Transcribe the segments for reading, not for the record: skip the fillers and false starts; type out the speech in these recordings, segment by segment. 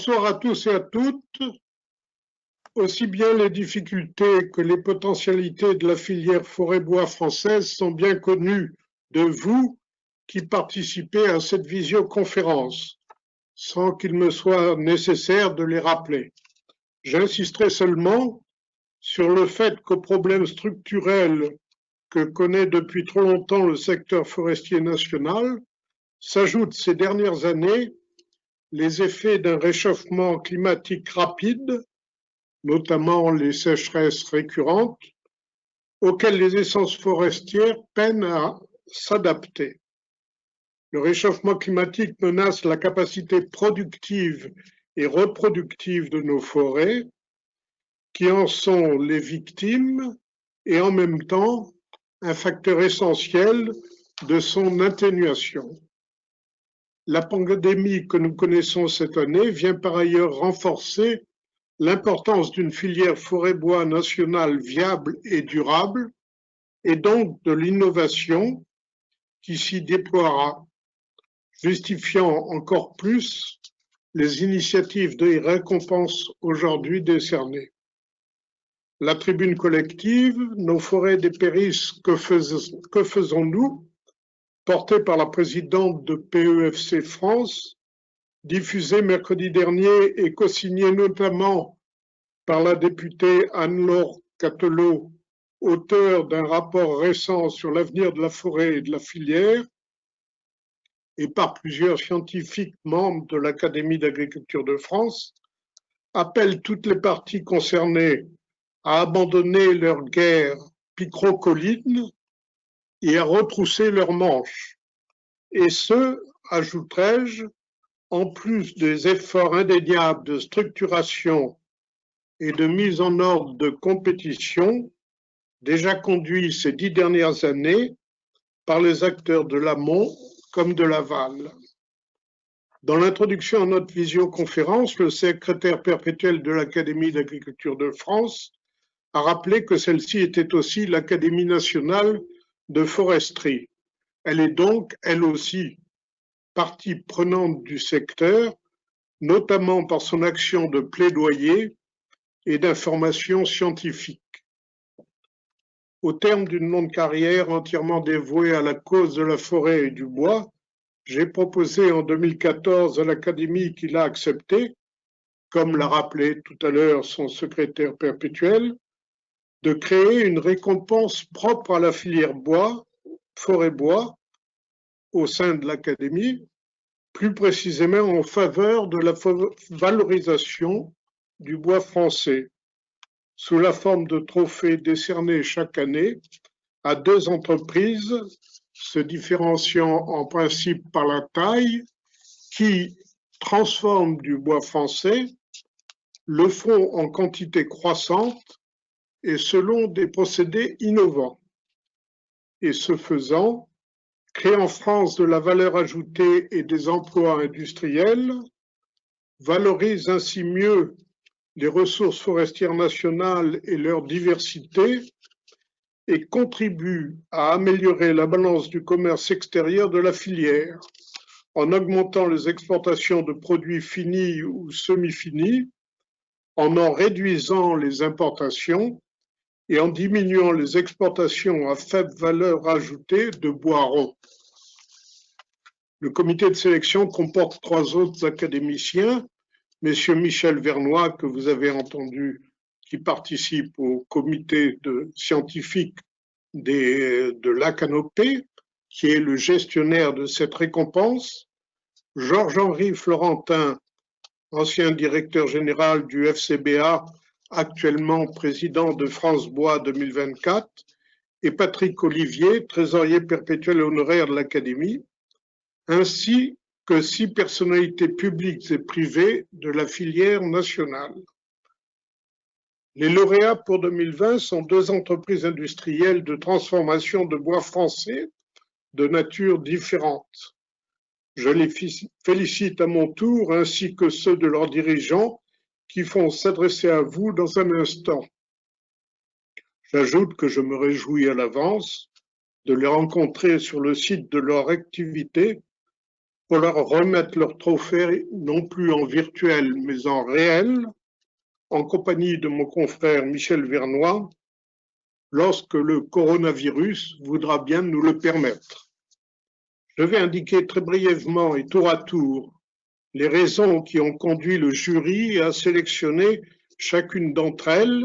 Bonsoir à tous et à toutes. Aussi bien les difficultés que les potentialités de la filière forêt-bois française sont bien connues de vous qui participez à cette visioconférence, sans qu'il me soit nécessaire de les rappeler. J'insisterai seulement sur le fait qu'aux problèmes structurels que connaît depuis trop longtemps le secteur forestier national s'ajoutent ces dernières années les effets d'un réchauffement climatique rapide, notamment les sécheresses récurrentes, auxquelles les essences forestières peinent à s'adapter. Le réchauffement climatique menace la capacité productive et reproductive de nos forêts, qui en sont les victimes et en même temps un facteur essentiel de son atténuation. La pandémie que nous connaissons cette année vient par ailleurs renforcer l'importance d'une filière forêt-bois nationale viable et durable, et donc de l'innovation qui s'y déploiera, justifiant encore plus les initiatives de récompense aujourd'hui décernées. La tribune collective, nos forêts dépérissent, que faisons-nous, portée par la présidente de PEFC France, diffusée mercredi dernier et co-signée notamment par la députée Anne-Laure Catelot, auteure d'un rapport récent sur l'avenir de la forêt et de la filière, et par plusieurs scientifiques membres de l'Académie d'agriculture de France, appelle toutes les parties concernées à abandonner leur guerre picrocolline et à retrousser leurs manches. Et ce, ajouterai-je, en plus des efforts indéniables de structuration et de mise en ordre de compétition déjà conduits ces 10 dernières années par les acteurs de l'amont comme de l'aval. Dans l'introduction à notre visioconférence, le secrétaire perpétuel de l'Académie d'agriculture de France a rappelé que celle-ci était aussi l'Académie nationale de foresterie. Elle est donc, elle aussi, partie prenante du secteur, notamment par son action de plaidoyer et d'information scientifique. Au terme d'une longue carrière entièrement dévouée à la cause de la forêt et du bois, j'ai proposé en 2014 à l'Académie qui l'a accepté, comme l'a rappelé tout à l'heure son secrétaire perpétuel, de créer une récompense propre à la filière bois, forêt-bois, au sein de l'Académie, plus précisément en faveur de la valorisation du bois français, sous la forme de trophées décernés chaque année à 2 entreprises se différenciant en principe par la taille qui transforment du bois français, le font en quantité croissante et selon des procédés innovants. Et ce faisant, créent en France de la valeur ajoutée et des emplois industriels, valorisent ainsi mieux les ressources forestières nationales et leur diversité, et contribue à améliorer la balance du commerce extérieur de la filière en augmentant les exportations de produits finis ou semi-finis, en réduisant les importations et en diminuant les exportations à faible valeur ajoutée de bois rond. Le comité de sélection comporte 3 autres académiciens, messieurs Michel Vernois, que vous avez entendu, qui participe au comité scientifique de l'Acanopée, qui est le gestionnaire de cette récompense, Georges-Henri Florentin, ancien directeur général du FCBA, actuellement président de France Bois 2024, et Patrick Olivier, trésorier perpétuel honoraire de l'Académie, ainsi que 6 personnalités publiques et privées de la filière nationale. Les lauréats pour 2020 sont 2 entreprises industrielles de transformation de bois français de nature différente. Je les félicite à mon tour, ainsi que ceux de leurs dirigeants qui vont s'adresser à vous dans un instant. J'ajoute que je me réjouis à l'avance de les rencontrer sur le site de leur activité pour leur remettre leur trophée non plus en virtuel mais en réel, en compagnie de mon confrère Michel Vernois, lorsque le coronavirus voudra bien nous le permettre. Je vais indiquer très brièvement et tour à tour les raisons qui ont conduit le jury à sélectionner chacune d'entre elles,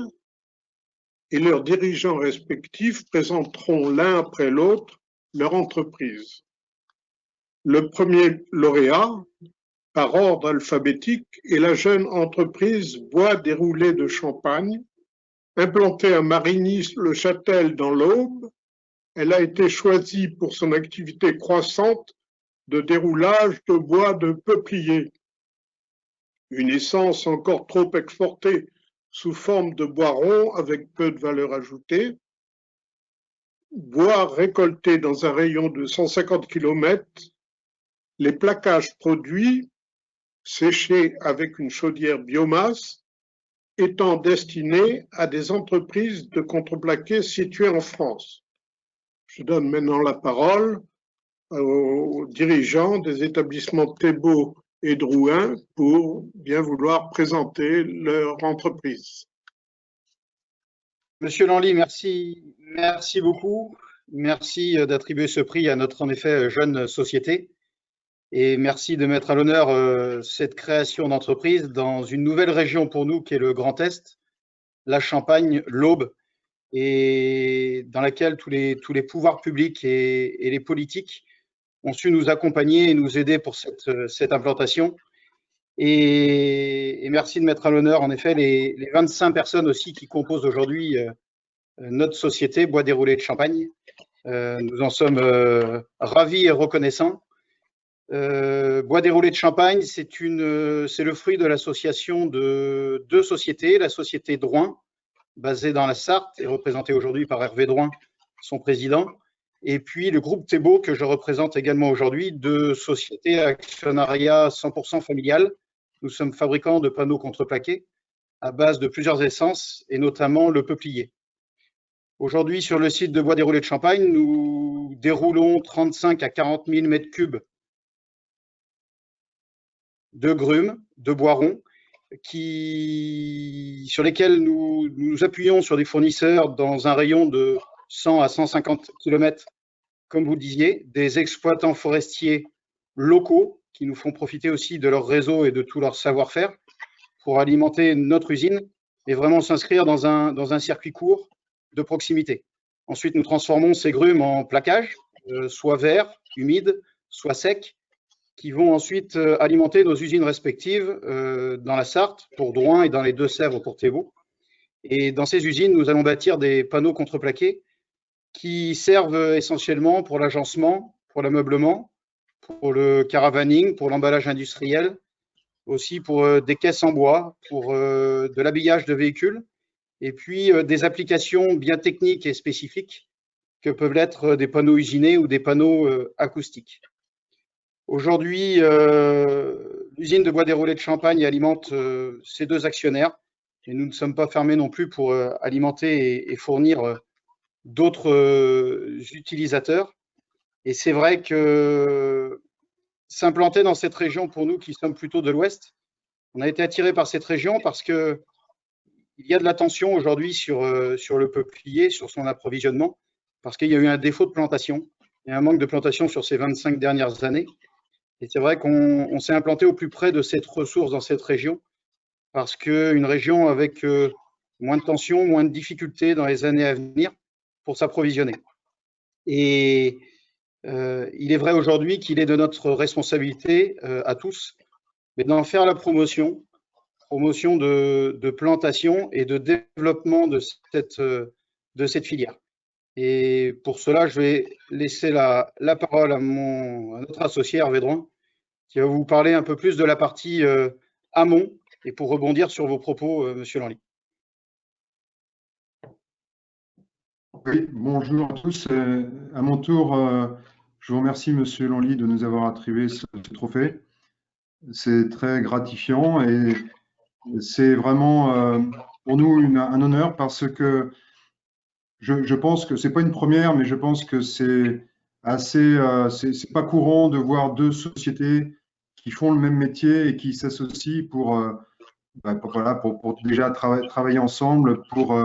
et leurs dirigeants respectifs présenteront l'un après l'autre leur entreprise. Le premier lauréat, par ordre alphabétique, est la jeune entreprise Bois Déroulé de Champagne, implantée à Marigny-le-Châtel dans l'Aube. Elle a été choisie pour son activité croissante de déroulage de bois de peuplier, une essence encore trop exportée sous forme de bois rond avec peu de valeur ajoutée, bois récolté dans un rayon de 150 km, les plaquages produits, séchés avec une chaudière biomasse, étant destinés à des entreprises de contreplaqué situées en France. Je donne maintenant la parole aux dirigeants des établissements Thébault et Drouin pour bien vouloir présenter leur entreprise. Monsieur Lanly, merci beaucoup. Merci d'attribuer ce prix à notre, en effet, jeune société. Et merci de mettre à l'honneur cette création d'entreprise dans une nouvelle région pour nous qui est le Grand Est, la Champagne, l'Aube, et dans laquelle tous les pouvoirs publics et les politiques ont su nous accompagner et nous aider pour cette implantation. Et merci de mettre à l'honneur, en effet, les 25 personnes aussi qui composent aujourd'hui notre société Bois Déroulé de Champagne. Nous en sommes ravis et reconnaissants. Bois Déroulé de Champagne, c'est le fruit de l'association de deux sociétés, la société Drouin, basée dans la Sarthe et représentée aujourd'hui par Hervé Drouin, son président, et puis le groupe Thébault que je représente également aujourd'hui, deux sociétés à actionnariat 100% familial. Nous sommes fabricants de panneaux contreplaqués à base de plusieurs essences et notamment le peuplier. Aujourd'hui, sur le site de Bois Déroulé de Champagne, nous déroulons 35 à 40 000 mètres cubes de grumes, de bois ronds, sur lesquels nous nous appuyons sur des fournisseurs dans un rayon de 100 à 150 km, comme vous le disiez, des exploitants forestiers locaux qui nous font profiter aussi de leur réseau et de tout leur savoir-faire pour alimenter notre usine et vraiment s'inscrire dans un circuit court de proximité. Ensuite, nous transformons ces grumes en plaquage, soit verts, humides, soit secs, qui vont ensuite alimenter nos usines respectives dans la Sarthe pour Drouin et dans les Deux-Sèvres pour Thébault. Et dans ces usines, nous allons bâtir des panneaux contreplaqués qui servent essentiellement pour l'agencement, pour l'ameublement, pour le caravaning, pour l'emballage industriel, aussi pour des caisses en bois, pour de l'habillage de véhicules, et puis des applications bien techniques et spécifiques que peuvent être des panneaux usinés ou des panneaux acoustiques. Aujourd'hui, l'usine de Bois Déroulé de Champagne alimente ces deux actionnaires et nous ne sommes pas fermés non plus pour alimenter et fournir d'autres utilisateurs. Et c'est vrai que s'implanter dans cette région, pour nous qui sommes plutôt de l'Ouest, on a été attirés par cette région parce qu'il y a de la tension aujourd'hui sur le peuplier, sur son approvisionnement, parce qu'il y a eu un défaut de plantation et un manque de plantation sur ces 25 dernières années. Et c'est vrai qu'on s'est implanté au plus près de cette ressource dans cette région, parce qu'une région avec moins de tension, moins de difficultés dans les années à venir pour s'approvisionner. Et il est vrai aujourd'hui qu'il est de notre responsabilité à tous, mais d'en faire la promotion de plantation et de développement de cette filière. Et pour cela, je vais laisser la parole à notre associé Hervé Drouin, qui va vous parler un peu plus de la partie amont et pour rebondir sur vos propos, Monsieur Lanly. Oui, bonjour à tous. À mon tour, je vous remercie, Monsieur Lanly, de nous avoir attribué ce trophée. C'est très gratifiant et c'est vraiment pour nous un honneur parce que je pense que ce n'est pas une première, mais je pense que c'est c'est pas courant de voir deux sociétés qui font le même métier et qui s'associent voilà, pour déjà travailler ensemble, pour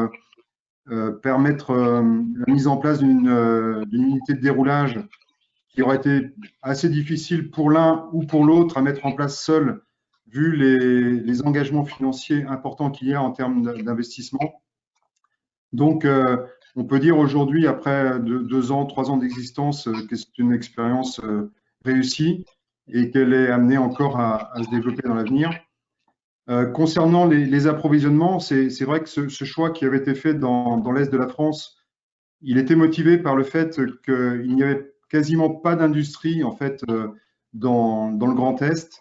permettre la mise en place d'une unité de déroulage qui aurait été assez difficile pour l'un ou pour l'autre à mettre en place seul, vu les engagements financiers importants qu'il y a en termes d'investissement. Donc, on peut dire aujourd'hui, après 2 ans, 3 ans d'existence, que c'est une expérience réussie et qu'elle est amenée encore à se développer dans l'avenir. Concernant les approvisionnements, c'est vrai que ce choix qui avait été fait dans l'Est de la France, il était motivé par le fait qu'il n'y avait quasiment pas d'industrie en fait dans le Grand Est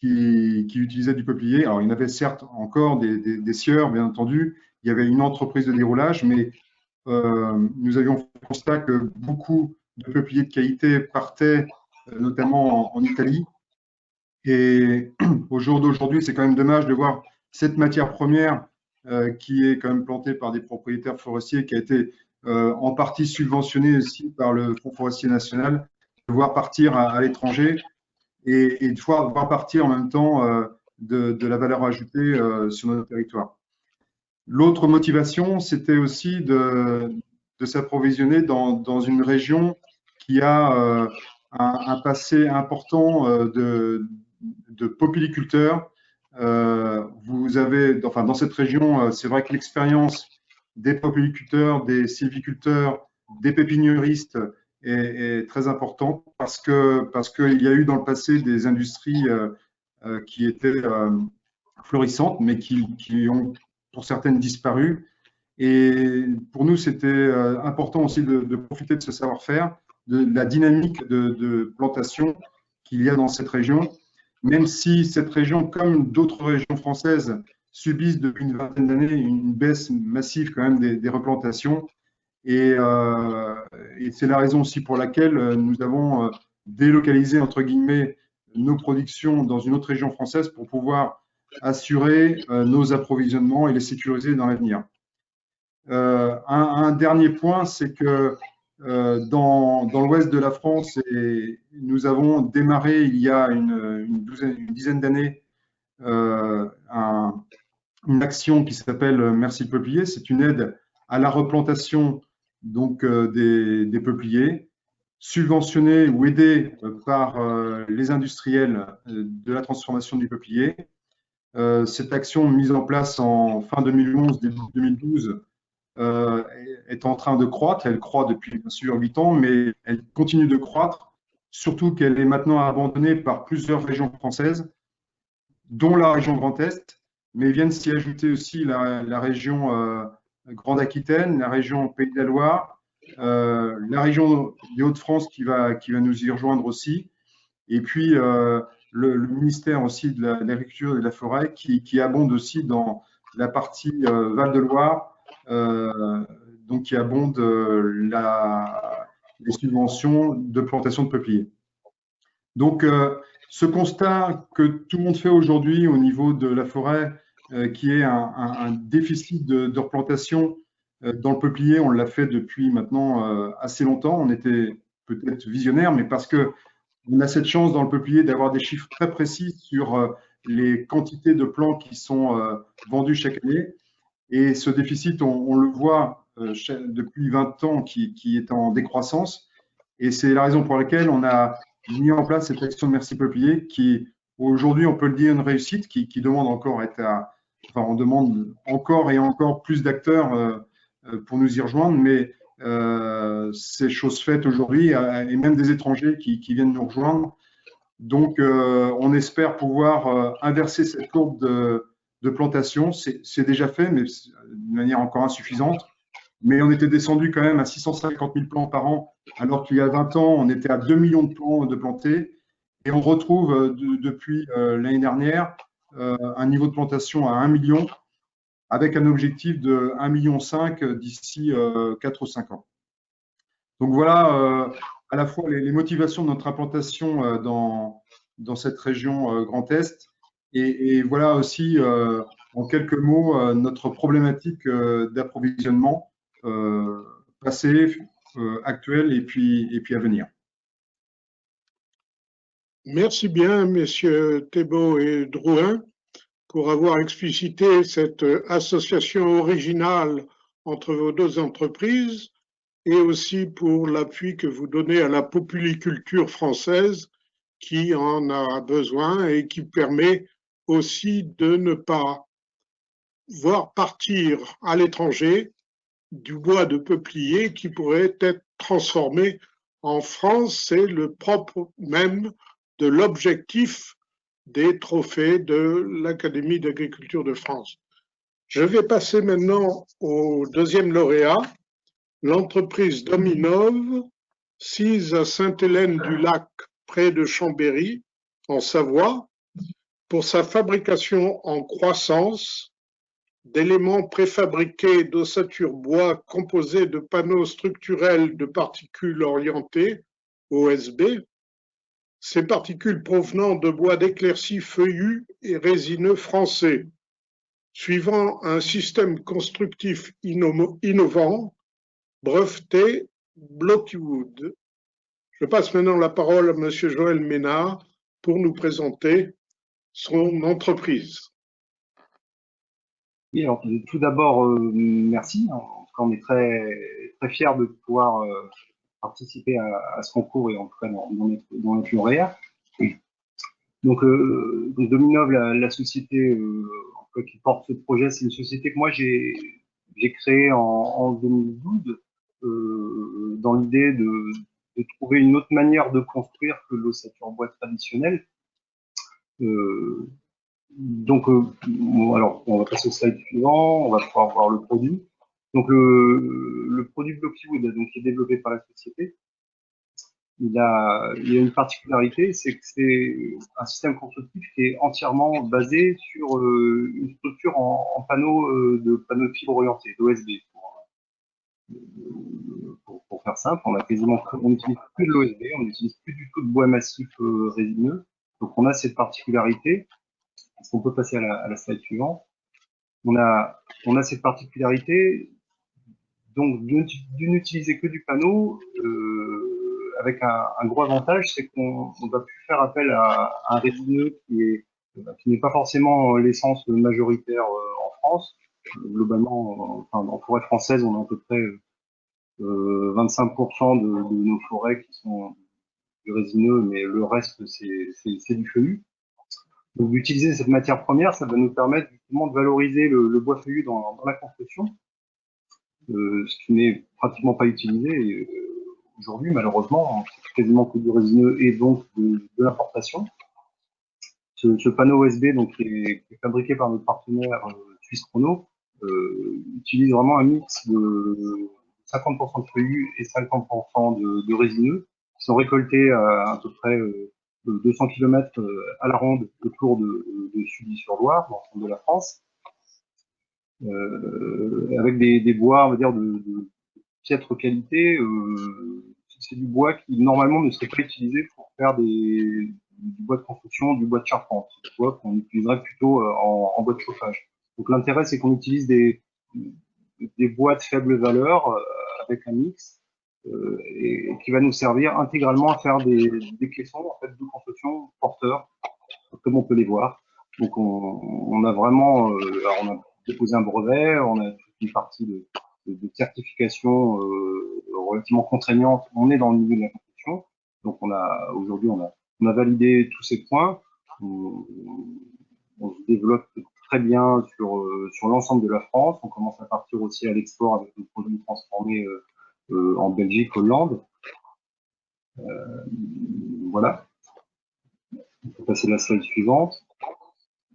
qui utilisait du peuplier. Alors, il y en avait certes encore des scieurs, bien entendu. Il y avait une entreprise de déroulage, mais nous avions fait le constat que beaucoup de peupliers de qualité partaient, notamment en Italie. Et au jour d'aujourd'hui, c'est quand même dommage de voir cette matière première qui est quand même plantée par des propriétaires forestiers, qui a été en partie subventionnée aussi par le Fonds forestier national, de voir partir à l'étranger et de voir partir en même temps de la valeur ajoutée sur notre territoire. L'autre motivation, c'était aussi de s'approvisionner dans une région qui a un passé important de popiliculteurs. Vous avez, enfin, dans cette région, c'est vrai que l'expérience des popiliculteurs, des sylviculteurs, des pépiniéristes est très importante parce qu'il y a eu dans le passé des industries qui étaient florissantes, mais qui ont pour certaines disparu. Et pour nous, c'était important aussi de profiter de ce savoir-faire, de la dynamique de plantation qu'il y a dans cette région, même si cette région, comme d'autres régions françaises, subissent depuis une vingtaine d'années une baisse massive quand même des replantations. Et c'est la raison aussi pour laquelle nous avons délocalisé, entre guillemets, nos productions dans une autre région française pour pouvoir assurer nos approvisionnements et les sécuriser dans l'avenir. Un dernier point, c'est que dans l'ouest de la France, nous avons démarré il y a une dizaine d'années une action qui s'appelle Merci le peuplier. C'est une aide à la replantation donc, des peupliers, subventionnée ou aidée par les industriels de la transformation du peuplier. Cette action mise en place en fin 2011, début 2012, est en train de croître. Elle croît depuis bien sûr 8 ans, mais elle continue de croître, surtout qu'elle est maintenant abandonnée par plusieurs régions françaises, dont la région Grand Est, mais viennent s'y ajouter aussi la région Grande Aquitaine, la région Pays de la Loire, la région des Hauts-de-France qui va nous y rejoindre aussi, et puis le ministère aussi de l'Agriculture et de la Forêt qui abonde aussi dans la partie Val-de-Loire, donc qui abonde les subventions de plantation de peupliers. Donc, ce constat que tout le monde fait aujourd'hui au niveau de la forêt, qui est un déficit de replantation dans le peuplier, on l'a fait depuis maintenant assez longtemps. On était peut-être visionnaire, mais parce qu'on a cette chance dans le peuplier d'avoir des chiffres très précis sur les quantités de plants qui sont vendus chaque année. Et ce déficit, on le voit depuis 20 ans qui est en décroissance. Et c'est la raison pour laquelle on a mis en place cette action de Merci Peuplier qui, aujourd'hui, on peut le dire, une réussite qui demande encore on demande encore et encore plus d'acteurs pour nous y rejoindre, mais c'est chose faite aujourd'hui et même des étrangers qui viennent nous rejoindre. Donc, on espère pouvoir inverser cette courbe de plantation. C'est déjà fait, mais de manière encore insuffisante. Mais on était descendu quand même à 650 000 plants par an, alors qu'il y a 20 ans, on était à 2 millions de plants de plantés. Et on retrouve depuis l'année dernière un niveau de plantation à 1 million, avec un objectif de 1,5 million d'ici 4 ou 5 ans. Donc voilà, à la fois les motivations de notre implantation dans cette région Grand Est, et voilà aussi, en quelques mots, notre problématique d'approvisionnement passé, actuels et puis à venir. Merci bien, messieurs Thébault et Drouin, pour avoir explicité cette association originale entre vos deux entreprises et aussi pour l'appui que vous donnez à la populiculture française qui en a besoin et qui permet aussi de ne pas voir partir à l'étranger du bois de peuplier qui pourrait être transformé en France. C'est le propre même de l'objectif des trophées de l'Académie d'agriculture de France. Je vais passer maintenant au deuxième lauréat, l'entreprise Dominov, sise à Sainte-Hélène-du-Lac, près de Chambéry, en Savoie, pour sa fabrication en croissance d'éléments préfabriqués d'ossature bois composés de panneaux structurels de particules orientées, OSB, ces particules provenant de bois d'éclaircie feuillus et résineux français, suivant un système constructif innovant, breveté Blockwood. Je passe maintenant la parole à M. Joël Ménard pour nous présenter son entreprise. Oui, alors, tout d'abord, merci. En tout cas, on est très fiers de pouvoir participer à ce concours et en tout cas dans notre lauréat. Donc Dominov, la société qui porte ce projet, c'est une société que moi j'ai créée en 2012 dans l'idée de trouver une autre manière de construire que l'ossature bois traditionnelle. Alors, on va passer au slide suivant, on va pouvoir voir le produit. Donc, le produit Blockwood, donc, qui est développé par la société, il a une particularité, c'est que c'est un système constructif qui est entièrement basé sur une structure en panneaux de fibre orientée, d'OSB. Pour faire simple, on n'utilise plus de l'OSB, on n'utilise plus du tout de bois massif résineux. Donc, on a cette particularité. Est-ce qu'on peut passer à la slide suivante? On a cette particularité donc de n'utiliser que du panneau avec un gros avantage, c'est qu'on va plus faire appel à un résineux qui n'est pas forcément l'essence majoritaire en France. Globalement, en forêt française, on a à peu près 25% de nos forêts qui sont du résineux, mais le reste, c'est du feuillu. Donc, d'utiliser cette matière première, ça va nous permettre justement de valoriser le bois feuillu dans la construction, ce qui n'est pratiquement pas utilisé aujourd'hui, malheureusement. C'est quasiment que du résineux et donc de l'importation. Ce panneau OSB, donc, qui est fabriqué par notre partenaire Suisse Chrono, utilise vraiment un mix de 50% de feuillu et 50% de résineux, qui sont récoltés à peu près 200 km à la ronde autour de Sully-sur-Loire, dans le centre de la France, avec des bois, on va dire, de piètre qualité. C'est du bois qui normalement ne serait pas utilisé pour faire du bois de construction, du bois de charpente, du bois qu'on utiliserait plutôt en bois de chauffage. Donc l'intérêt, c'est qu'on utilise des bois de faible valeur avec un mix et qui va nous servir intégralement à faire des caissons en fait, de construction porteurs, comme on peut les voir. Donc on a vraiment, on a déposé un brevet, on a toute une partie de certification relativement contraignante. On est dans le milieu de la construction, donc aujourd'hui on a validé tous ces points. On se développe très bien sur l'ensemble de la France. On commence à partir aussi à l'export avec des produits transformés en Belgique, Hollande. Voilà. On peut passer à la slide suivante.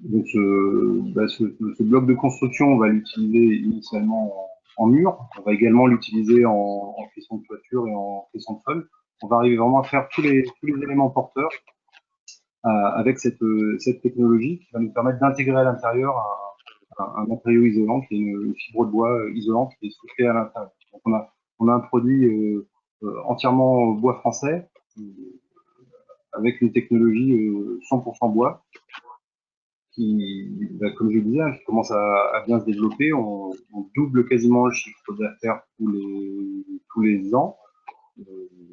Donc ce bloc de construction, on va l'utiliser initialement en mur. On va également l'utiliser en caisson de toiture et en caisson de sol. On va arriver vraiment à faire tous les éléments porteurs avec cette technologie qui va nous permettre d'intégrer à l'intérieur un matériau isolant qui est une fibre de bois isolante qui est soufflée à l'intérieur. Donc on a un produit entièrement bois français avec une technologie 100% bois qui, comme je disais, qui commence à bien se développer. On double quasiment le chiffre d'affaires tous les ans.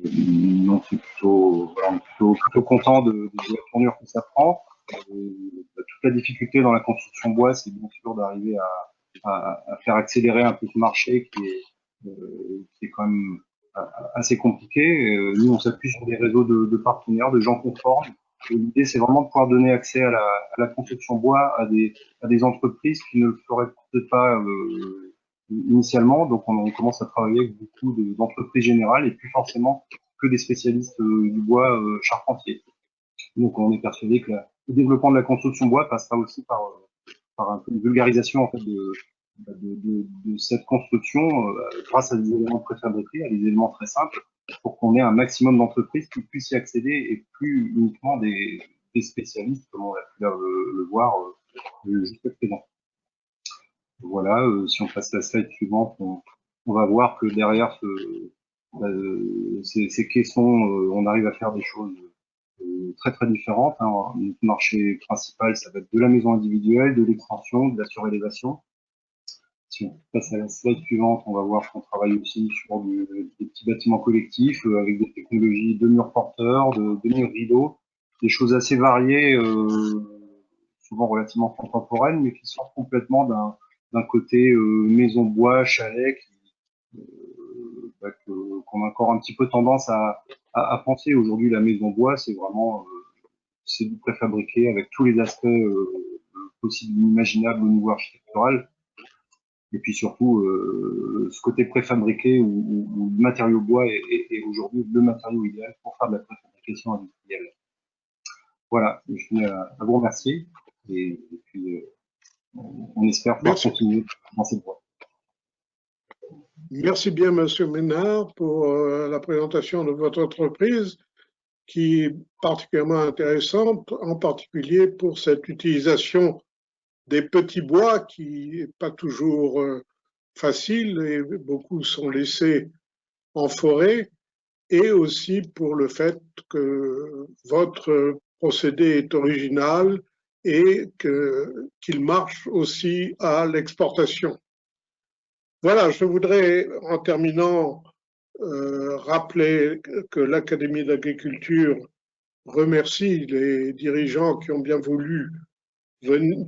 donc c'est plutôt, voilà, on est plutôt content de la tournure que ça prend. Toute la difficulté dans la construction bois, c'est bien sûr d'arriver à faire accélérer un peu ce marché qui est quand même assez compliqué. Nous, on s'appuie sur des réseaux de partenaires, de gens conformes. L'idée, c'est vraiment de pouvoir donner accès à la construction bois à des entreprises qui ne le feraient peut-être pas initialement. Donc, on commence à travailler avec beaucoup d'entreprises générales et plus forcément que des spécialistes du bois charpentier. Donc, on est persuadé que le développement de la construction bois passera aussi par un peu une vulgarisation en fait de cette construction grâce à des éléments préfabriqués, à des éléments très simples, pour qu'on ait un maximum d'entreprises qui puissent y accéder et plus uniquement des spécialistes, comme on a pu le voir jusqu'à présent. Voilà, si on passe à la slide suivante, on va voir que derrière ces caissons, on arrive à faire des choses très très différentes. Hein. Notre marché principal, ça va être de la maison individuelle, de l'extension, de la surélévation. Si on passe à la slide suivante, on va voir qu'on travaille aussi sur des petits bâtiments collectifs avec des technologies de murs porteurs, de murs rideaux, des choses assez variées, souvent relativement contemporaines, mais qui sortent complètement d'un côté maison bois, chalet, qu'on a encore un petit peu tendance à penser. Aujourd'hui, la maison bois, c'est vraiment c'est du préfabriqué avec tous les aspects possibles, imaginables au niveau architectural. Et puis surtout, ce côté préfabriqué ou le matériau bois est aujourd'hui le matériau idéal pour faire de la préfabrication industrielle. Voilà, je tenais à vous remercier et puis on espère pouvoir continuer dans cette voie. Merci bien, Monsieur Ménard, pour la présentation de votre entreprise, qui est particulièrement intéressante, en particulier pour cette utilisation des petits bois qui n'est pas toujours facile et beaucoup sont laissés en forêt, et aussi pour le fait que votre procédé est original et qu'il marche aussi à l'exportation. Voilà, je voudrais, en terminant, rappeler que l'Académie d'agriculture remercie les dirigeants qui ont bien voulu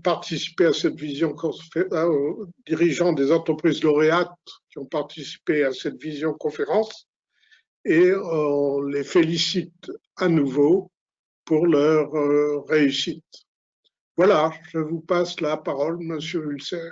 participer à cette vision, aux dirigeants des entreprises lauréates qui ont participé à cette vision conférence, et on les félicite à nouveau pour leur réussite. Voilà, je vous passe la parole, Monsieur Ulcer.